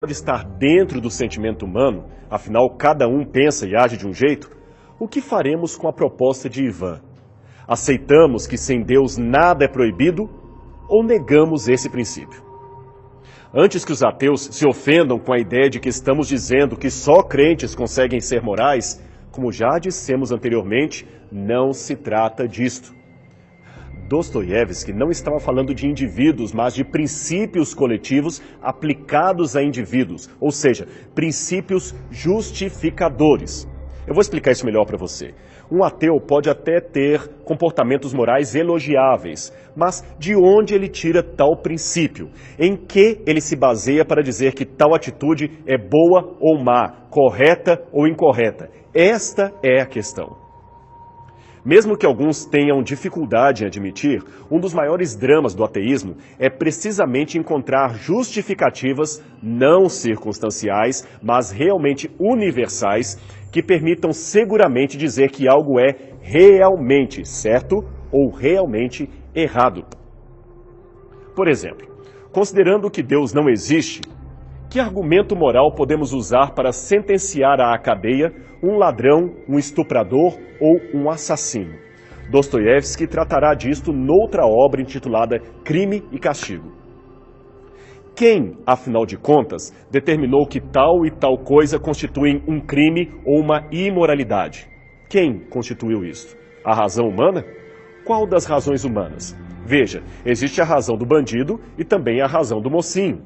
pode estar dentro do sentimento humano, afinal cada um pensa e age de um jeito, o que faremos com a proposta de Ivan? Aceitamos que sem Deus nada é proibido ou negamos esse princípio? Antes que os ateus se ofendam com a ideia de que estamos dizendo que só crentes conseguem ser morais, como já dissemos anteriormente, não se trata disto. Dostoiévski não estava falando de indivíduos, mas de princípios coletivos aplicados a indivíduos, ou seja, princípios justificadores. Eu vou explicar isso melhor para você. Um ateu pode até ter comportamentos morais elogiáveis, mas de onde ele tira tal princípio? Em que ele se baseia para dizer que tal atitude é boa ou má, correta ou incorreta? Esta é a questão. Mesmo que alguns tenham dificuldade em admitir, um dos maiores dramas do ateísmo é precisamente encontrar justificativas não circunstanciais, mas realmente universais, que permitam seguramente dizer que algo é realmente certo ou realmente errado. Por exemplo, considerando que Deus não existe, que argumento moral podemos usar para sentenciar à cadeia um ladrão, um estuprador ou um assassino? Dostoiévski tratará disto noutra obra intitulada Crime e Castigo. Quem, afinal de contas, determinou que tal e tal coisa constituem um crime ou uma imoralidade? Quem constituiu isso? A razão humana? Qual das razões humanas? Veja, existe a razão do bandido e também a razão do mocinho.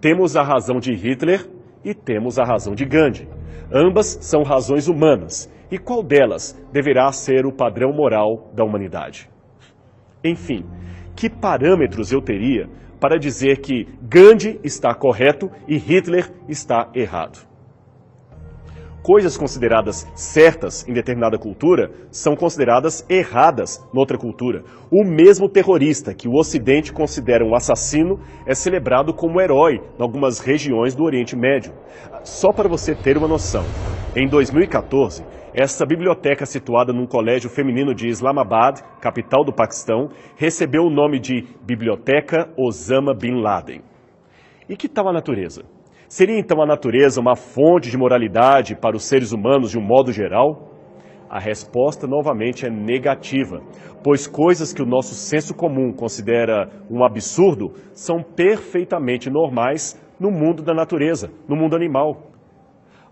Temos a razão de Hitler e temos a razão de Gandhi. Ambas são razões humanas. E qual delas deverá ser o padrão moral da humanidade? Enfim, que parâmetros eu teria para dizer que Gandhi está correto e Hitler está errado? Coisas consideradas certas em determinada cultura são consideradas erradas noutra cultura. O mesmo terrorista que o Ocidente considera um assassino é celebrado como herói em algumas regiões do Oriente Médio. Só para você ter uma noção, em 2014, essa biblioteca situada num colégio feminino de Islamabad, capital do Paquistão, recebeu o nome de Biblioteca Osama Bin Laden. E que tal a natureza? Seria então a natureza uma fonte de moralidade para os seres humanos de um modo geral? A resposta novamente é negativa, pois coisas que o nosso senso comum considera um absurdo são perfeitamente normais no mundo da natureza, no mundo animal.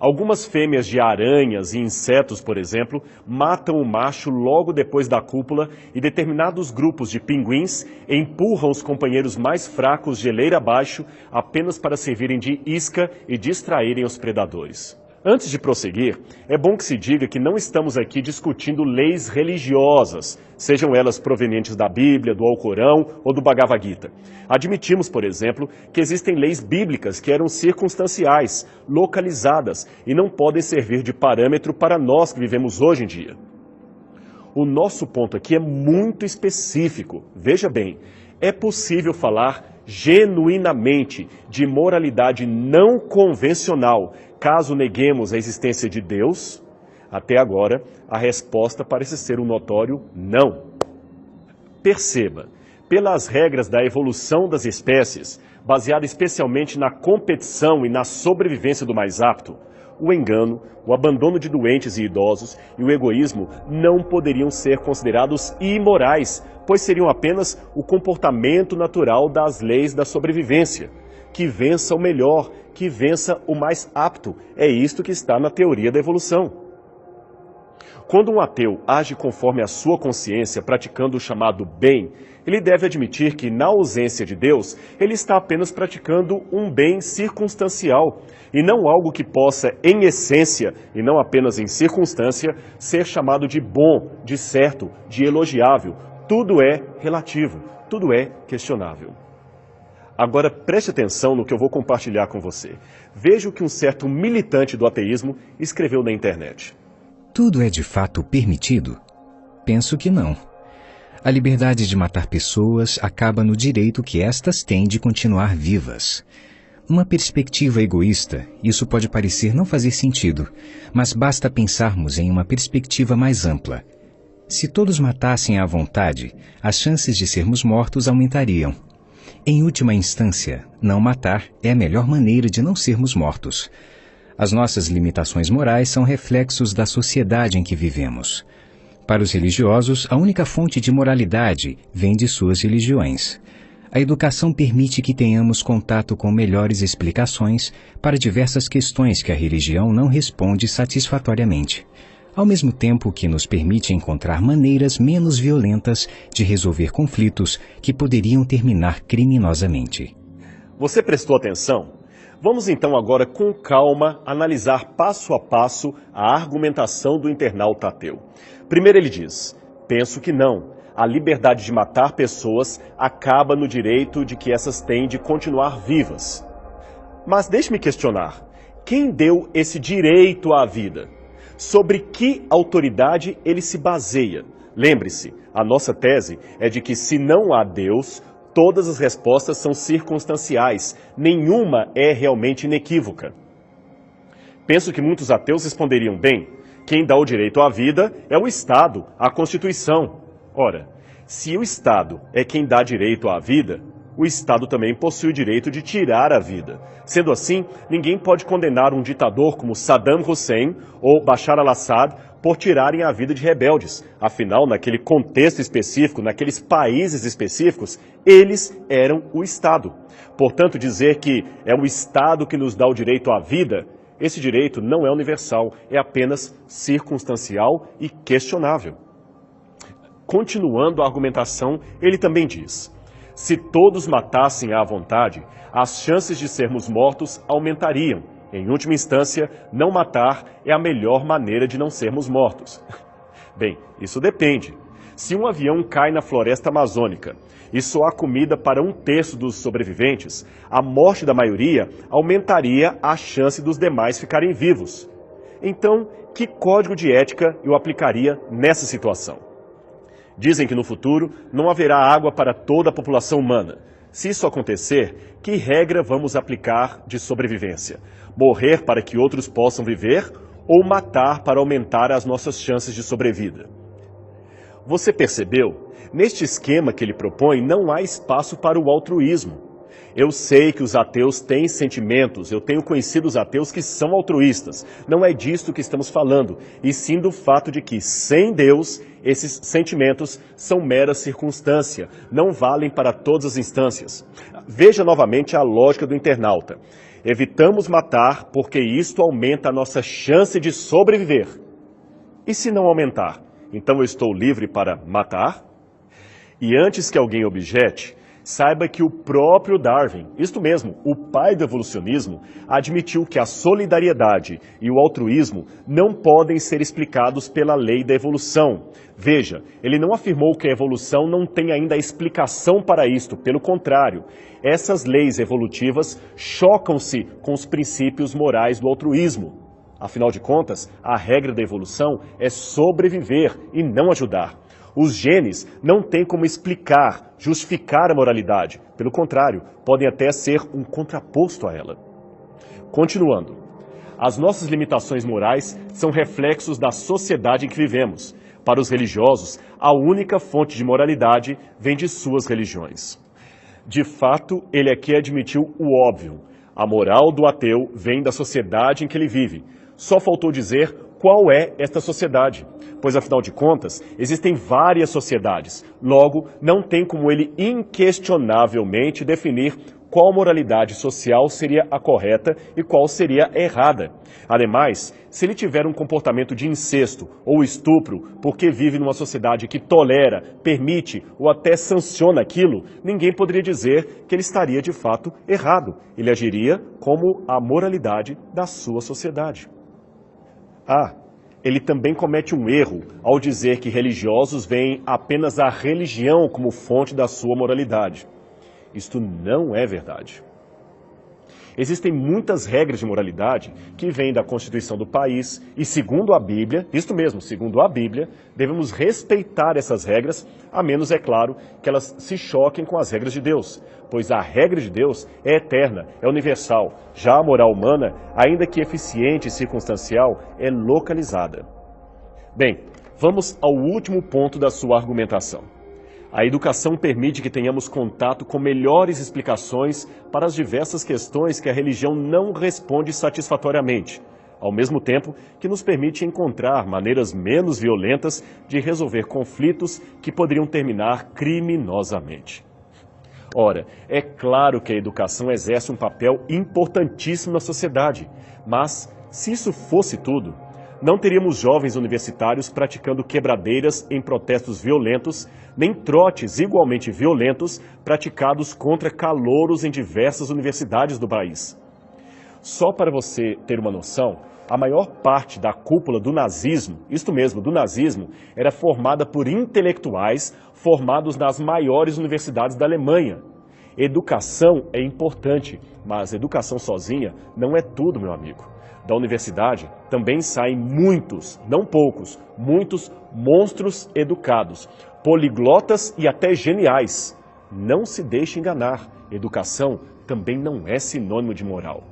Algumas fêmeas de aranhas e insetos, por exemplo, matam o macho logo depois da cópula e determinados grupos de pinguins empurram os companheiros mais fracos geleira abaixo apenas para servirem de isca e distraírem os predadores. Antes de prosseguir, é bom que se diga que não estamos aqui discutindo leis religiosas, sejam elas provenientes da Bíblia, do Alcorão ou do Bhagavad Gita. Admitimos, por exemplo, que existem leis bíblicas que eram circunstanciais, localizadas e não podem servir de parâmetro para nós que vivemos hoje em dia. O nosso ponto aqui é muito específico. Veja bem, é possível falar genuinamente de moralidade não convencional, caso neguemos a existência de Deus? Até agora, a resposta parece ser um notório não. Perceba, pelas regras da evolução das espécies, baseada especialmente na competição e na sobrevivência do mais apto, o engano, o abandono de doentes e idosos e o egoísmo não poderiam ser considerados imorais, pois seriam apenas o comportamento natural das leis da sobrevivência. Que vença o melhor, que vença o mais apto. É isto que está na teoria da evolução. Quando um ateu age conforme a sua consciência, praticando o chamado bem, ele deve admitir que, na ausência de Deus, ele está apenas praticando um bem circunstancial, e não algo que possa, em essência, e não apenas em circunstância, ser chamado de bom, de certo, de elogiável. Tudo é relativo, tudo é questionável. Agora preste atenção no que eu vou compartilhar com você. Veja o que um certo militante do ateísmo escreveu na internet. Tudo é de fato permitido? Penso que não. A liberdade de matar pessoas acaba no direito que estas têm de continuar vivas. Numa perspectiva egoísta, isso pode parecer não fazer sentido, mas basta pensarmos em uma perspectiva mais ampla. Se todos matassem à vontade, as chances de sermos mortos aumentariam. Em última instância, não matar é a melhor maneira de não sermos mortos. As nossas limitações morais são reflexos da sociedade em que vivemos. Para os religiosos, a única fonte de moralidade vem de suas religiões. A educação permite que tenhamos contato com melhores explicações para diversas questões que a religião não responde satisfatoriamente, ao mesmo tempo que nos permite encontrar maneiras menos violentas de resolver conflitos que poderiam terminar criminosamente. Você prestou atenção? Vamos então agora com calma analisar passo a passo a argumentação do internauta ateu. Primeiro ele diz: penso que não. A liberdade de matar pessoas acaba no direito de que essas têm de continuar vivas. Mas deixe-me questionar, quem deu esse direito à vida? Sobre que autoridade ele se baseia? Lembre-se, a nossa tese é de que se não há Deus, todas as respostas são circunstanciais, nenhuma é realmente inequívoca. Penso que muitos ateus responderiam bem, quem dá o direito à vida é o Estado, a Constituição. Ora, se o Estado é quem dá direito à vida, o Estado também possui o direito de tirar a vida. Sendo assim, ninguém pode condenar um ditador como Saddam Hussein ou Bashar al-Assad por tirarem a vida de rebeldes. Afinal, naquele contexto específico, naqueles países específicos, eles eram o Estado. Portanto, dizer que é o Estado que nos dá o direito à vida, esse direito não é universal, é apenas circunstancial e questionável. Continuando a argumentação, ele também diz: se todos matassem à vontade, as chances de sermos mortos aumentariam. Em última instância, não matar é a melhor maneira de não sermos mortos. Bem, isso depende. Se um avião cai na floresta amazônica e só há comida para 1/3 dos sobreviventes, a morte da maioria aumentaria a chance dos demais ficarem vivos. Então, que código de ética eu aplicaria nessa situação? Dizem que no futuro não haverá água para toda a população humana. Se isso acontecer, que regra vamos aplicar de sobrevivência? Morrer para que outros possam viver ou matar para aumentar as nossas chances de sobrevida? Você percebeu? Neste esquema que ele propõe, não há espaço para o altruísmo. Eu sei que os ateus têm sentimentos, eu tenho conhecido os ateus que são altruístas. Não é disto que estamos falando, e sim do fato de que, sem Deus, esses sentimentos são mera circunstância, não valem para todas as instâncias. Veja novamente a lógica do internauta. Evitamos matar porque isto aumenta a nossa chance de sobreviver. E se não aumentar, então eu estou livre para matar? E antes que alguém objete, saiba que o próprio Darwin, isto mesmo, o pai do evolucionismo, admitiu que a solidariedade e o altruísmo não podem ser explicados pela lei da evolução. Veja, ele não afirmou que a evolução não tem ainda explicação para isto, pelo contrário. Essas leis evolutivas chocam-se com os princípios morais do altruísmo. Afinal de contas, a regra da evolução é sobreviver e não ajudar. Os genes não têm como explicar, justificar a moralidade. Pelo contrário, podem até ser um contraposto a ela. Continuando, as nossas limitações morais são reflexos da sociedade em que vivemos. Para os religiosos, a única fonte de moralidade vem de suas religiões. De fato, ele aqui admitiu o óbvio. A moral do ateu vem da sociedade em que ele vive. Só faltou dizer qual é esta sociedade, pois afinal de contas, existem várias sociedades. Logo, não tem como ele inquestionavelmente definir qual moralidade social seria a correta e qual seria a errada. Ademais, se ele tiver um comportamento de incesto ou estupro porque vive numa sociedade que tolera, permite ou até sanciona aquilo, ninguém poderia dizer que ele estaria de fato errado. Ele agiria como a moralidade da sua sociedade. Ele também comete um erro ao dizer que religiosos veem apenas a religião como fonte da sua moralidade. Isto não é verdade. Existem muitas regras de moralidade que vêm da Constituição do país e, segundo a Bíblia, isto mesmo, segundo a Bíblia, devemos respeitar essas regras, a menos, é claro, que elas se choquem com as regras de Deus, pois a regra de Deus é eterna, é universal. Já a moral humana, ainda que eficiente e circunstancial, é localizada. Bem, vamos ao último ponto da sua argumentação. A educação permite que tenhamos contato com melhores explicações para as diversas questões que a religião não responde satisfatoriamente, ao mesmo tempo que nos permite encontrar maneiras menos violentas de resolver conflitos que poderiam terminar criminosamente. Ora, é claro que a educação exerce um papel importantíssimo na sociedade, mas, se isso fosse tudo, não teríamos jovens universitários praticando quebradeiras em protestos violentos, nem trotes igualmente violentos praticados contra calouros em diversas universidades do país. Só para você ter uma noção, a maior parte da cúpula do nazismo, isto mesmo, do nazismo, era formada por intelectuais formados nas maiores universidades da Alemanha. Educação é importante, mas educação sozinha não é tudo, meu amigo. Da universidade também saem muitos, não poucos, muitos monstros educados, poliglotas e até geniais. Não se deixe enganar, educação também não é sinônimo de moral.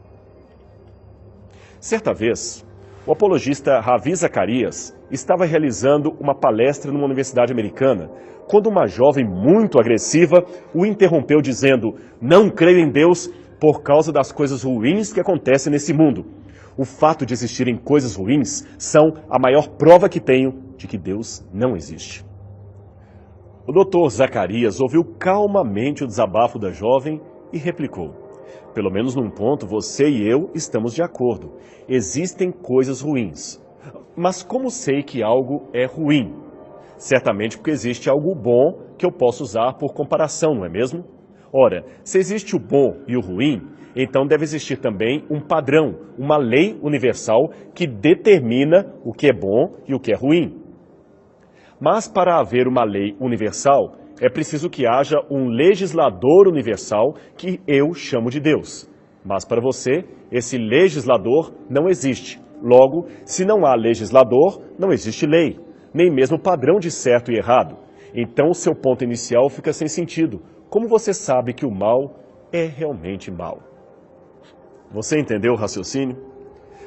Certa vez, o apologista Ravi Zacarias estava realizando uma palestra numa universidade americana, quando uma jovem muito agressiva o interrompeu dizendo: "Não creio em Deus por causa das coisas ruins que acontecem nesse mundo. O fato de existirem coisas ruins são a maior prova que tenho de que Deus não existe." O Dr. Zacarias ouviu calmamente o desabafo da jovem e replicou: "Pelo menos num ponto você e eu estamos de acordo. Existem coisas ruins. Mas como sei que algo é ruim? Certamente porque existe algo bom que eu posso usar por comparação, não é mesmo? Ora, se existe o bom e o ruim, então deve existir também um padrão, uma lei universal que determina o que é bom e o que é ruim. Mas para haver uma lei universal, é preciso que haja um legislador universal que eu chamo de Deus. Mas para você, esse legislador não existe. Logo, se não há legislador, não existe lei, nem mesmo padrão de certo e errado. Então o seu ponto inicial fica sem sentido. Como você sabe que o mal é realmente mal?" Você entendeu o raciocínio?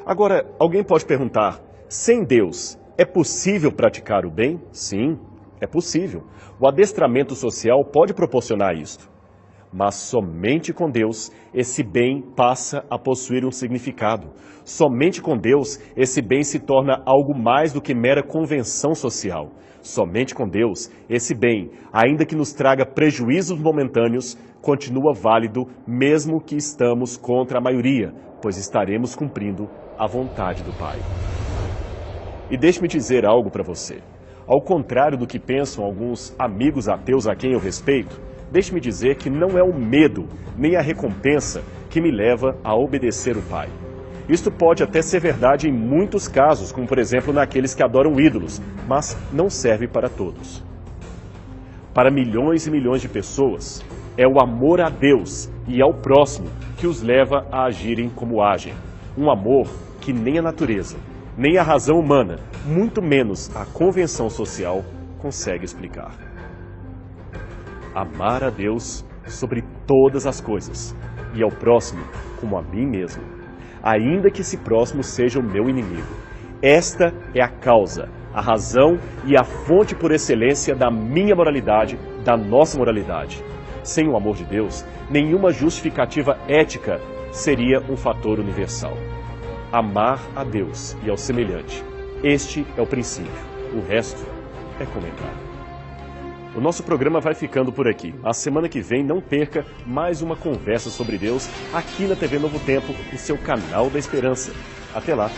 Agora, alguém pode perguntar: sem Deus, é possível praticar o bem? Sim, é possível. O adestramento social pode proporcionar isto. Mas somente com Deus, esse bem passa a possuir um significado. Somente com Deus, esse bem se torna algo mais do que mera convenção social. Somente com Deus, esse bem, ainda que nos traga prejuízos momentâneos, continua válido mesmo que estamos contra a maioria, pois estaremos cumprindo a vontade do Pai. E deixe-me dizer algo para você. Ao contrário do que pensam alguns amigos ateus a quem eu respeito, deixe-me dizer que não é o medo, nem a recompensa que me leva a obedecer o Pai. Isto pode até ser verdade em muitos casos, como por exemplo naqueles que adoram ídolos, mas não serve para todos. Para milhões e milhões de pessoas, é o amor a Deus e ao próximo que os leva a agirem como agem. Um amor que nem a natureza, nem a razão humana, muito menos a convenção social, consegue explicar. Amar a Deus sobre todas as coisas e ao próximo como a mim mesmo, ainda que esse próximo seja o meu inimigo. Esta é a causa, a razão e a fonte por excelência da minha moralidade, da nossa moralidade. Sem o amor de Deus, nenhuma justificativa ética seria um fator universal. Amar a Deus e ao semelhante, este é o princípio, o resto é comentário. O nosso programa vai ficando por aqui. A semana que vem não perca mais uma conversa sobre Deus aqui na TV Novo Tempo, o seu canal da esperança. Até lá!